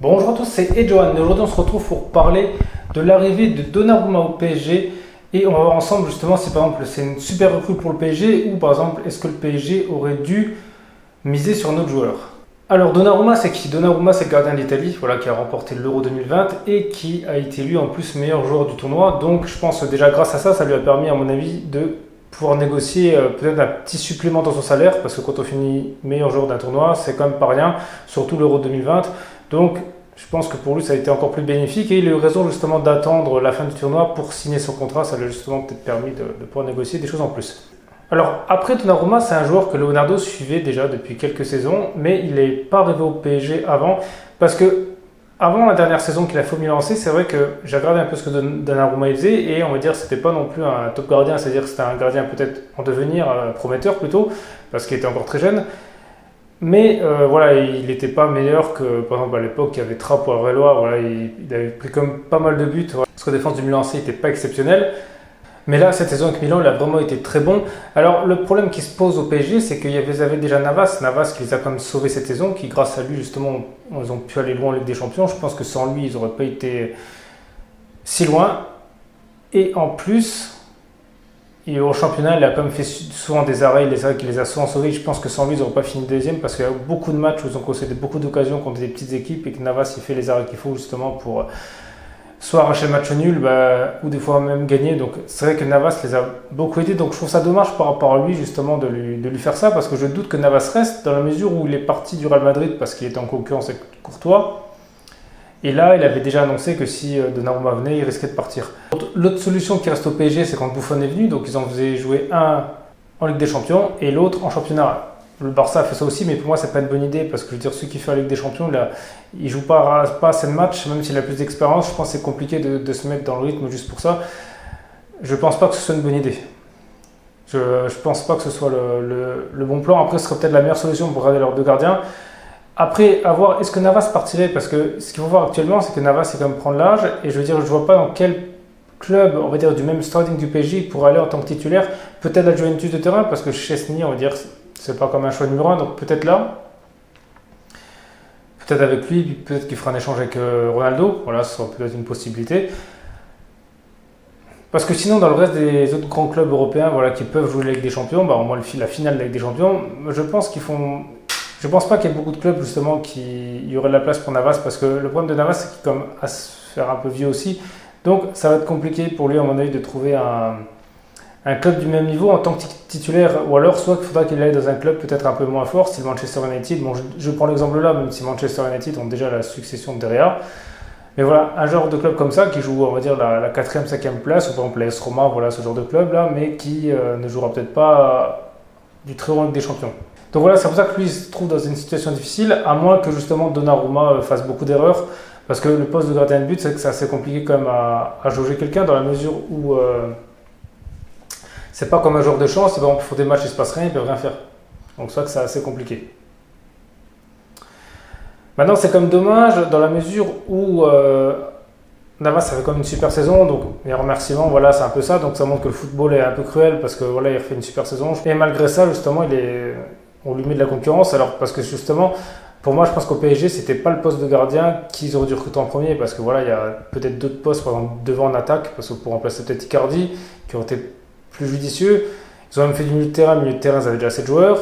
Bonjour à tous, c'est Edjohan et aujourd'hui on se retrouve pour parler de l'arrivée de Donnarumma au PSG et on va voir ensemble justement si par exemple c'est une super recrue pour le PSG ou par exemple est-ce que le PSG aurait dû miser sur un autre joueur. Alors Donnarumma c'est qui? Donnarumma c'est le gardien d'Italie voilà, qui a remporté l'Euro 2020 et qui a été élu en plus meilleur joueur du tournoi, donc je pense que déjà grâce à ça, ça lui a permis à mon avis de pouvoir négocier peut-être un petit supplément dans son salaire parce que quand on finit meilleur joueur d'un tournoi c'est quand même pas rien, surtout l'Euro 2020. Donc, je pense que pour lui, ça a été encore plus bénéfique et il a eu raison justement d'attendre la fin du tournoi pour signer son contrat. Ça lui a justement peut-être permis de pouvoir négocier des choses en plus. Alors, après Donnarumma, c'est un joueur que Leonardo suivait déjà depuis quelques saisons, mais il n'est pas arrivé au PSG avant parce que avant la dernière saison qu'il a fait au Milan AC, c'est vrai que j'ai regardé un peu ce que Donnarumma faisait et on va dire que c'était pas non plus un top gardien, c'est-à-dire que c'était un gardien peut-être en devenir, prometteur plutôt, parce qu'il était encore très jeune. Mais voilà, il n'était pas meilleur que, par exemple, à l'époque, il y avait Trapp ou Arbeloa. Voilà, il avait pris comme pas mal de buts. Voilà, parce que la défense du Milan AC n'était pas exceptionnelle. Mais là, cette saison avec Milan, il a vraiment été très bon. Alors, le problème qui se pose au PSG, c'est qu'il y avait déjà Navas. Navas qui les a quand même sauvés cette saison, qui grâce à lui, justement, ils ont pu aller loin en Ligue des Champions. Je pense que sans lui, ils n'auraient pas été si loin. Et en plus, et au championnat, il a quand même fait souvent des arrêts, les arrêts qui les a souvent sauvés. Je pense que sans lui, ils n'auraient pas fini deuxième parce qu'il y a beaucoup de matchs où ils ont concédé beaucoup d'occasions contre des petites équipes et que Navas il fait les arrêts qu'il faut justement pour soit arracher le match nul ou des fois même gagner. Donc c'est vrai que Navas les a beaucoup aidés. Donc je trouve ça dommage par rapport à lui justement de lui faire ça parce que je doute que Navas reste dans la mesure où il est parti du Real Madrid parce qu'il était en concurrence avec Courtois. Et là, il avait déjà annoncé que si Donnarumma venait, il risquait de partir. L'autre solution qui reste au PSG, c'est quand Buffon est venu. Donc ils en faisaient jouer un en Ligue des Champions et l'autre en championnat. Le Barça a fait ça aussi, mais pour moi, c'est pas une bonne idée parce que je veux dire, ceux qui font la Ligue des Champions, là, ils jouent pas assez de matchs, même s'il a plus d'expérience. Je pense que c'est compliqué de se mettre dans le rythme juste pour ça. Je pense pas que ce soit une bonne idée. Je pense pas que ce soit le bon plan. Après, ce serait peut-être la meilleure solution pour garder leurs deux gardiens. Après, à voir, est-ce que Navas partirait? Parce que ce qu'il faut voir actuellement, c'est que Navas, c'est quand même prendre l'âge. Et je veux dire, je ne vois pas dans quel club, on va dire, du même standing du PSG pour aller en tant que titulaire. Peut-être la Juventus de terrain, parce que Chesney, on va dire, c'est pas comme un choix numéro 1. Donc peut-être là. Peut-être avec lui, puis peut-être qu'il fera un échange avec Ronaldo. Voilà, ce sera peut-être une possibilité. Parce que sinon, dans le reste des autres grands clubs européens voilà, qui peuvent jouer la Ligue des Champions, bah, au moins la finale de la Ligue des Champions, je pense qu'ils font. Je pense pas qu'il y ait beaucoup de clubs justement qui y aurait de la place pour Navas parce que le problème de Navas c'est qu'il commence à se faire un peu vieux aussi. Donc ça va être compliqué pour lui à mon avis de trouver un club du même niveau en tant que titulaire ou alors soit qu'il faudra qu'il aille dans un club peut-être un peu moins fort, style Manchester United. Bon, je prends l'exemple là, même si Manchester United ont déjà la succession de derrière. Mais voilà, un genre de club comme ça qui joue on va dire la 4e, 5e place, ou par exemple l'AS Roma, voilà ce genre de club là, mais qui ne jouera peut-être pas du très haut Ligue des Champions. Donc voilà, c'est pour ça que lui il se trouve dans une situation difficile, à moins que justement Donnarumma fasse beaucoup d'erreurs, parce que le poste de gardien de but, c'est que c'est assez compliqué quand même à jauger quelqu'un, dans la mesure où c'est pas comme un joueur de chance, par exemple il faut des matchs, il se passe rien, il peut rien faire. Donc c'est vrai que c'est assez compliqué. Maintenant c'est comme dommage, dans la mesure où Navas a fait comme une super saison, donc les remerciements, voilà, c'est un peu ça, donc ça montre que le football est un peu cruel, parce que voilà, il refait une super saison, et malgré ça, justement, on lui met de la concurrence, alors parce que justement, pour moi, je pense qu'au PSG, c'était pas le poste de gardien qu'ils auraient dû recruter en premier, parce que voilà, il y a peut-être d'autres postes, par exemple, devant en attaque, parce que pour remplacer peut-être Icardi, qui aurait été plus judicieux. Ils ont même fait du milieu de terrain, ils avaient déjà 7 joueurs.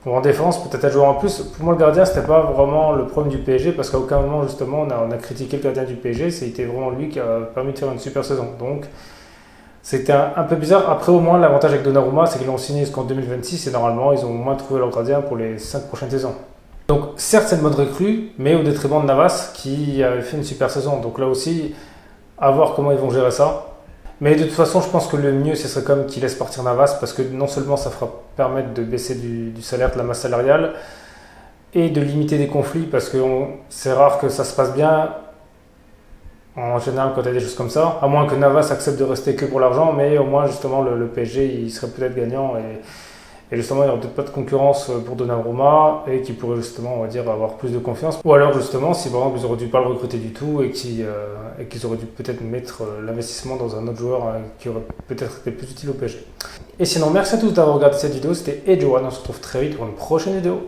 Ou en défense, peut-être un joueur en plus. Pour moi, le gardien, c'était pas vraiment le problème du PSG, parce qu'à aucun moment, justement, on a critiqué le gardien du PSG, c'était vraiment lui qui a permis de faire une super saison. Donc, c'était un peu bizarre. Après, au moins, l'avantage avec Donnarumma, c'est qu'ils l'ont signé jusqu'en 2026 et normalement, ils ont au moins trouvé leur gardien pour les 5 prochaines saisons. Donc, certes, c'est une bonne recrue, mais au détriment de Navas qui avait fait une super saison. Donc là aussi, à voir comment ils vont gérer ça. Mais de toute façon, je pense que le mieux, ce serait quand même qu'ils laissent partir Navas parce que non seulement ça fera permettre de baisser du salaire, de la masse salariale et de limiter des conflits parce que c'est rare que ça se passe bien. En général, quand il y a des choses comme ça, à moins que Navas accepte de rester que pour l'argent, mais au moins, justement, le PSG, il serait peut-être gagnant et justement, il n'y aurait peut-être pas de concurrence pour Donnarumma et qui pourrait justement, on va dire, avoir plus de confiance. Ou alors, justement, si par exemple, ils auraient dû pas le recruter du tout et qu'ils auraient dû peut-être mettre l'investissement dans un autre joueur qui aurait peut-être été plus utile au PSG. Et sinon, merci à tous d'avoir regardé cette vidéo. C'était Edjohan. On se retrouve très vite pour une prochaine vidéo.